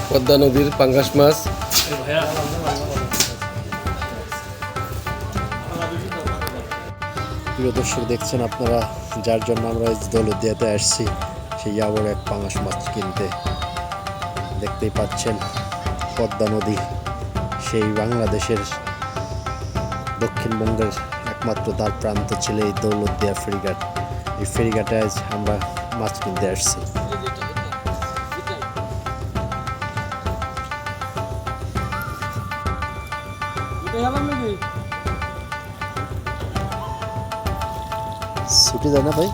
পদ্মা নদীর পাঙ্গাস মাছ। প্রিয় দর্শক, দেখছেন আপনারা যার জন্য আমরা দৌলতদিয়াতে আসছি, সেই আবার এক পাঙ্গাস মাছ কিনতে। দেখতেই পাচ্ছেন পদ্মা নদী, সেই বাংলাদেশের দক্ষিণবঙ্গের একমাত্র দ্বার প্রান্ত ছিল এই দৌলতদিয়া ফেরিঘাট। এই ফেরিঘাটে আজ আমরা মাছ কিনতে আসছি। ছুটি যায় না ভাই?